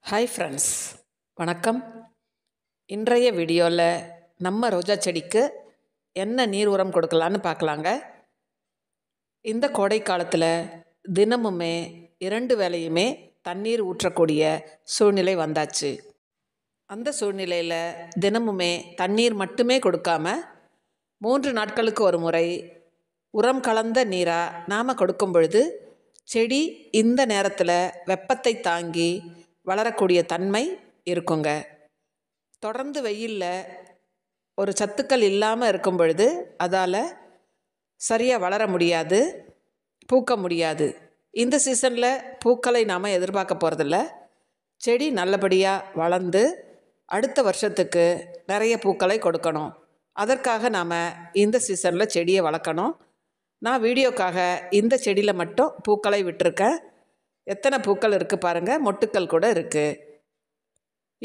Hi friends, வணக்கம். இன்றைய வீடியோவில் நம்ம ரோஜா செடிக்கு என்ன நீர் உரம் கொடுக்கலான்னு பார்க்கலாங்க. இந்த கோடை காலத்தில் தினமுமே 2 வேளையுமே தண்ணீர் ஊற்றக்கூடிய சூழ்நிலை வந்தாச்சு. அந்த சூழ்நிலையில் தினமுமே தண்ணீர் மட்டுமே கொடுக்காம 3 நாட்களுக்கு ஒரு முறை உரம் கலந்த நீராக நாம் கொடுக்கும் பொழுது செடி இந்த நேரத்தில் வெப்பத்தை தாங்கி வளரக்கூடிய தன்மை இருக்குங்க. தொடர்ந்து வெயிலில் ஒரு சத்துக்கள் இல்லாமல் இருக்கும் பொழுது அதால் சரியாக வளர முடியாது, பூக்க முடியாது. இந்த சீசனில் பூக்களை நாம் எதிர்பார்க்க போகிறதில்ல. செடி நல்லபடியாக வளர்ந்து அடுத்த வருஷத்துக்கு நிறைய பூக்களை கொடுக்கணும். அதற்காக நாம் இந்த சீசனில் செடியை வளர்க்கணும். நான் வீடியோக்காக இந்த செடியில் மட்டும் பூக்களை விட்டுருக்கேன். எத்தனை பூக்கள் இருக்குது பாருங்கள், மொட்டுக்கள் கூட இருக்குது.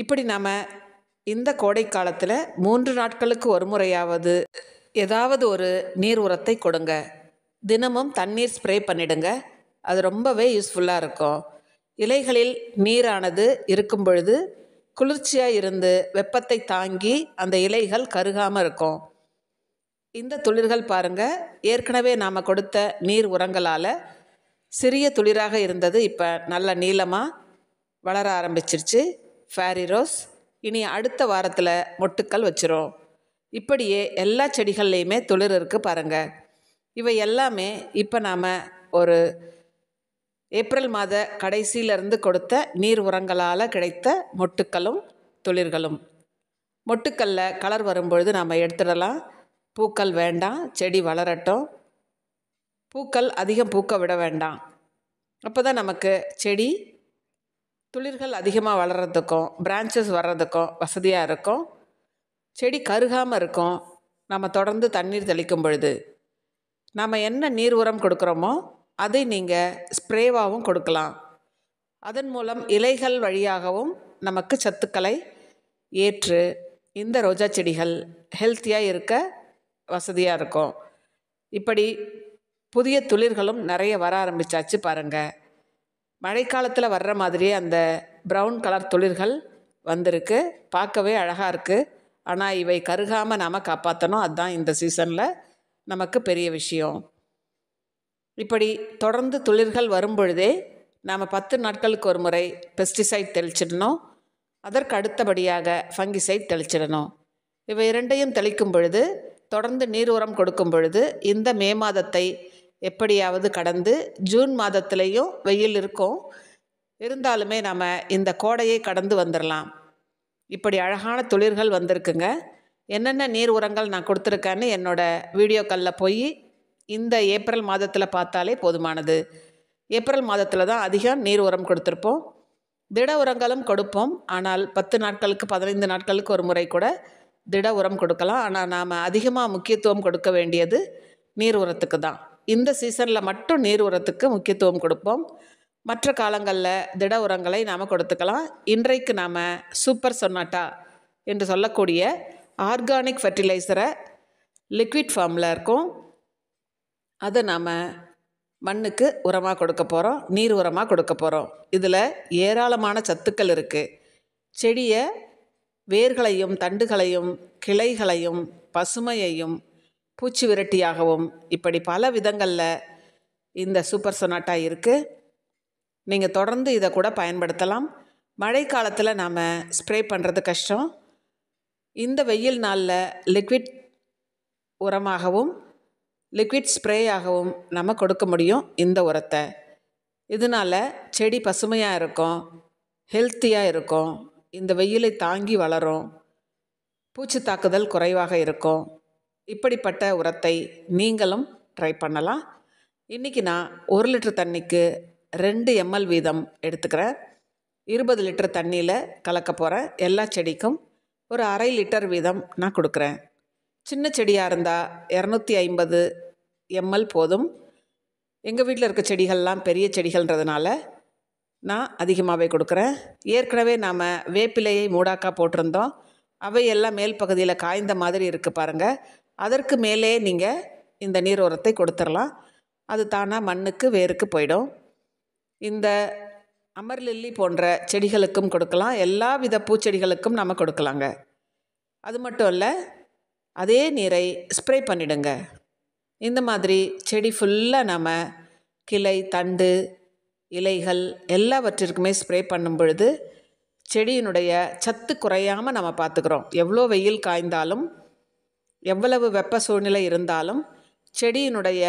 இப்படி நாம் இந்த கோடை காலத்தில் 3 நாட்களுக்கு ஒரு முறையாவது ஏதாவது ஒரு நீர் உரத்தை கொடுங்க. தினமும் தண்ணீர் ஸ்ப்ரே பண்ணிடுங்க. அது ரொம்பவே யூஸ்ஃபுல்லாக இருக்கும். இலைகளில் நீரானது இருக்கும் பொழுது குளிர்ச்சியாக இருந்து வெப்பத்தை தாங்கி அந்த இலைகள் கருகாமல் இருக்கும். இந்த துளிர்கள் பாருங்கள், ஏற்கனவே நாம் கொடுத்த நீர் உரங்களால் சிறிய துளிராக இருந்தது இப்போ நல்ல நீளமாக வளர ஆரம்பிச்சிருச்சு. ஃபேரி ரோஸ் இனி அடுத்த வாரத்தில் மொட்டுக்கள் வச்சிரும். இப்படியே எல்லா செடிகள்லையுமே துளிர் இருக்குது பாருங்கள். இவை எல்லாமே இப்போ நாம் ஒரு ஏப்ரல் மாத கடைசியிலிருந்து கொடுத்த நீர் உரங்களால் கிடைத்த மொட்டுக்களும் துளிர்களும். மொட்டுக்களில் கலர் வரும்பொழுது நாம் எடுத்துடலாம். பூக்கள் வேண்டாம், செடி வளரட்டும். பூக்கள் அதிகம் பூக்க விட வேண்டாம். அப்போ தான் நமக்கு செடி துளிர்கள் அதிகமாக வளர்கிறதுக்கும் பிரான்ச்சஸ் வர்றதுக்கும் வசதியாக இருக்கும். செடி கருகாமல் இருக்கும். நம்ம தொடர்ந்து தண்ணீர் தெளிக்கும் பொழுது நாம் என்ன நீர் உரம் கொடுக்குறோமோ அதை நீங்கள் ஸ்ப்ரேவாகவும் கொடுக்கலாம். அதன் மூலம் இலைகள் வழியாகவும் நமக்கு சத்துக்களை ஏற்று இந்த ரோஜா செடிகள் ஹெல்த்தியாக இருக்க வசதியாக இருக்கும். இப்படி புதிய துளிர்களும் நிறைய வர ஆரம்பித்தாச்சு பாருங்கள். மழைக்காலத்தில் வர்ற மாதிரியே அந்த ப்ரௌன் கலர் துளிர்கள் வந்திருக்கு. பார்க்கவே அழகாக இருக்குது. ஆனால் இவை கருகாமல் நாம் காப்பாற்றணும். அதுதான் இந்த சீசனில் நமக்கு பெரிய விஷயம். இப்படி தொடர்ந்து துளிர்கள் வரும் பொழுதே நாம் 10 நாட்களுக்கு ஒரு முறை பெஸ்டிசைட் தெளிச்சிடணும். அதற்கு அடுத்தபடியாக ஃபங்கிசைட் தெளிச்சிடணும். இவை இரண்டையும் தெளிக்கும் பொழுது, தொடர்ந்து நீர் உரம் கொடுக்கும் பொழுது இந்த மே மாதத்தை எப்படியாவது கடந்து ஜூன் மாதத்துலேயும் வெயில் இருக்கும். இருந்தாலுமே நாம் இந்த கோடையை கடந்து வந்துடலாம். இப்படி அழகான துளிர்கள் வந்திருக்குங்க. என்னென்ன நீர் உரங்கள் நான் கொடுத்துருக்கேன்னு என்னோடய வீடியோக்களில் போய் இந்த ஏப்ரல் மாதத்தில் பார்த்தாலே போதுமானது. ஏப்ரல் மாதத்தில் தான் அதிகம் நீர் உரம் கொடுத்துருப்போம். திட உரங்களும் கொடுப்போம். ஆனால் 10 நாட்களுக்கு 15 நாட்களுக்கு ஒரு முறை கூட திட உரம் கொடுக்கலாம். ஆனால் நாம் அதிகமாக முக்கியத்துவம் கொடுக்க வேண்டியது நீர் உரத்துக்கு தான். இந்த சீசனில் மட்டும் நீர் உரத்துக்கு முக்கியத்துவம் கொடுப்போம். மற்ற காலங்களில் திட உரங்களை நாம் கொடுத்துக்கலாம். இன்றைக்கு நாம் சூப்பர் சொனாட்டா என்று சொல்லக்கூடிய ஆர்கானிக் ஃபெர்டிலைசரை லிக்விட் ஃபார்மில் இருக்கும். அதை நாம் மண்ணுக்கு உரமாக கொடுக்க போகிறோம், நீர் உரமாக கொடுக்க போகிறோம். இதில் ஏராளமான சத்துக்கள் இருக்குது. செடியை வேர்களையும் தண்டுகளையும் கிளைகளையும் பசுமையையும் பூச்சி விரட்டியாகவும் இப்படி பல விதங்களில் இந்த சூப்பர் சொனாட்டா இருக்குது. நீங்கள் தொடர்ந்து இதை கூட பயன்படுத்தலாம். மழை காலத்தில் நாம் ஸ்ப்ரே பண்ணுறது கஷ்டம். இந்த வெயில் நாளில் லிக்விட் உரமாகவும் லிக்விட் ஸ்ப்ரேயாகவும் நம்ம கொடுக்க முடியும் இந்த உரத்தை. இதனால் செடி பசுமையாக இருக்கும், ஹெல்த்தியாக இருக்கும், இந்த வெயிலை தாங்கி வளரும், பூச்சி தாக்குதல் குறைவாக இருக்கும். இப்படிப்பட்ட உரத்தை நீங்களும் ட்ரை பண்ணலாம். இன்றைக்கி நான் 1 லிட்டர் தண்ணிக்கு 2 ml வீதம் எடுத்துக்கிறேன். 20 லிட்டர் தண்ணியில் கலக்க போகிறேன். எல்லா செடிக்கும் ஒரு 1/2 லிட்டர் வீதம் நான் கொடுக்குறேன். சின்ன செடியாக இருந்தால் 250 ml போதும். எங்கள் வீட்டில் இருக்க செடிகள்லாம் பெரிய செடிகள்ன்றதுனால நான் அதிகமாகவே கொடுக்குறேன். ஏற்கனவே நாம் வேப்பிலையை மூடாக்கா போட்டிருந்தோம். அவை எல்லாம் மேல் பகுதியில் காய்ந்த மாதிரி இருக்குது பாருங்கள். அதற்கு மேலே நீங்கள் இந்த நீர் உரத்தை கொடுத்துடலாம். அது தானாக மண்ணுக்கு வேருக்கு போயிடும். இந்த அமர்லில்லி போன்ற செடிகளுக்கும் கொடுக்கலாம். எல்லா வித பூச்செடிகளுக்கும் நம்ம கொடுக்கலாங்க. அது மட்டும் இல்லை, அதே நீரை ஸ்ப்ரே பண்ணிடுங்க. இந்த மாதிரி செடி ஃபுல்லாக நம்ம கிளை, தண்டு, இலைகள் எல்லாவற்றிற்குமே ஸ்ப்ரே பண்ணும் பொழுது செடியினுடைய சத்து குறையாமல் நம்ம பார்த்துக்கிறோம். எவ்வளோ வெயில் காய்ந்தாலும், எவ்வளவு வெப்ப சூழ்நிலை இருந்தாலும் செடியினுடைய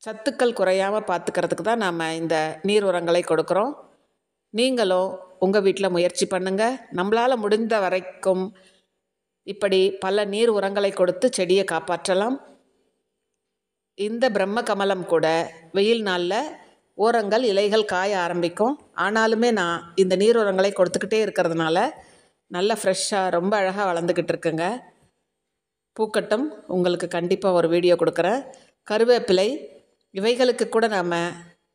சத்துக்கள் குறையாமல் பார்த்துக்கிறதுக்கு தான் நாம் இந்த நீர் உரங்களை கொடுக்குறோம். நீங்களும் உங்கள் வீட்டில் முயற்சி பண்ணுங்கள். நம்மளால் முடிந்த வரைக்கும் இப்படி பல நீர் உரங்களை கொடுத்து செடியை காப்பாற்றலாம். இந்த பிரம்ம கமலம் கூட வெயில் நாளில் ஓரங்கள், இலைகள் காய ஆரம்பிக்கும். ஆனாலுமே நான் இந்த நீர் உரங்களை கொடுத்துக்கிட்டே இருக்கிறதுனால நல்லா ஃப்ரெஷ்ஷாக ரொம்ப அழகாக வளர்ந்துக்கிட்டு இருக்குங்க. பூக்கட்டும், உங்களுக்கு கண்டிப்பாக ஒரு வீடியோ கொடுக்குறேன். கருவேப்பிலை இவைகளுக்கு கூட நாம்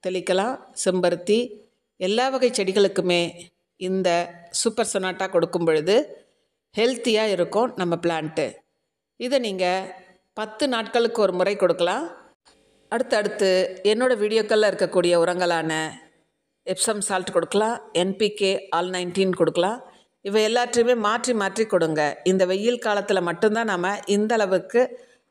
தெளிக்கலாம். செம்பருத்தி, எல்லா வகை செடிகளுக்குமே இந்த சூப்பர் சொனாட்டா கொடுக்கும் பொழுது ஹெல்த்தியாக இருக்கும் நம்ம பிளான்ட்டு. இதை நீங்கள் 10 நாட்களுக்கு ஒரு முறை கொடுக்கலாம். அடுத்தடுத்து என்னோடய வீடியோக்களில் இருக்கக்கூடிய உரங்களான எப்சம் சால்ட் கொடுக்கலாம், NPK All-19 கொடுக்கலாம். இவை எல்லாத்தையுமே மாற்றி மாற்றி கொடுங்க. இந்த வெயில் காலத்தில் மட்டும்தான் நம்ம இந்த அளவுக்கு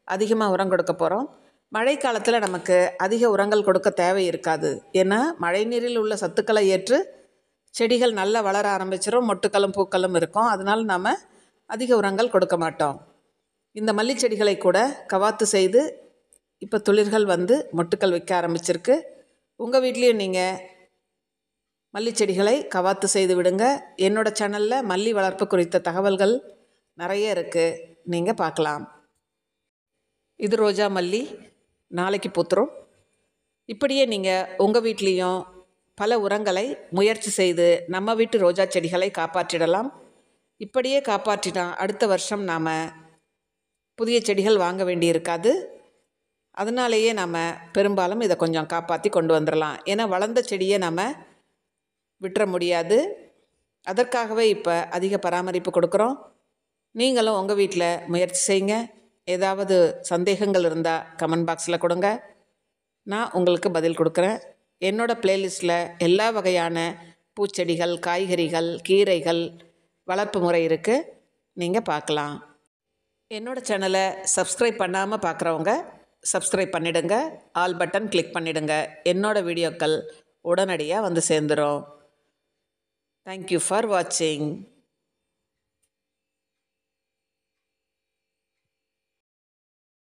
அதிகமாக உரம் கொடுக்க போகிறோம். மழை காலத்தில் நமக்கு அதிக உரங்கள் கொடுக்க தேவை இருக்காது. ஏன்னா மழை நீரில் உள்ள சத்துக்களை ஏற்று செடிகள் நல்லா வளர ஆரம்பிச்சிடும், மொட்டுக்களும் பூக்களும் இருக்கும். அதனால் நாம் அதிக உரங்கள் கொடுக்க மாட்டோம். இந்த மல்லி செடிகளை கூட கவாத்து செய்து இப்போ துளிர்கள் வந்து மொட்டுக்கள் வைக்க ஆரம்பிச்சிருக்கு. உங்கள் வீட்லேயும் நீங்கள் மல்லி செடிகளை கவாத்து செய்து விடுங்க. என்னோடய சேனலில் மல்லி வளர்ப்பு குறித்த தகவல்கள் நிறைய இருக்குது, நீங்கள் பார்க்கலாம். இது ரோஜா மல்லி, நாளைக்கு பூத்துரும். இப்படியே நீங்கள் உங்கள் வீட்லேயும் பல உரங்களை முயற்சி செய்து நம்ம வீட்டு ரோஜா செடிகளை காப்பாற்றிடலாம். இப்படியே காப்பாற்றினா அடுத்த வருஷம் நாம் புதிய செடிகள் வாங்க வேண்டியிருக்காது. அதனாலேயே நாம் பெரும்பாலும் இதை கொஞ்சம் காப்பாற்றி கொண்டு வந்துடலாம். ஏன்னா வளர்ந்த செடியை நம்ம விட்டுற முடியாது. அதற்காகவே இப்போ அதிக பராமரிப்பு கொடுக்குறோம். நீங்களும் உங்கள் வீட்டில் முயற்சி செய்யுங்க. ஏதாவது சந்தேகங்கள் இருந்தால் கமெண்ட் பாக்ஸில் கொடுங்க, நான் உங்களுக்கு பதில் கொடுக்குறேன். என்னோடய ப்ளேலிஸ்ட்டில் எல்லா வகையான பூச்செடிகள், காய்கறிகள், கீரைகள் வளர்ப்பு முறை இருக்குது, நீங்கள் பார்க்கலாம். என்னோடய சேனலை சப்ஸ்கிரைப் பண்ணாமல் பார்க்குறவங்க சப்ஸ்கிரைப் பண்ணிவிடுங்க, ஆல் பட்டன் கிளிக் பண்ணிவிடுங்க. என்னோடய வீடியோக்கள் உடனடியாக வந்து சேர்ந்துடும். தேங்க்யூ ஃபார் வாட்சிங்.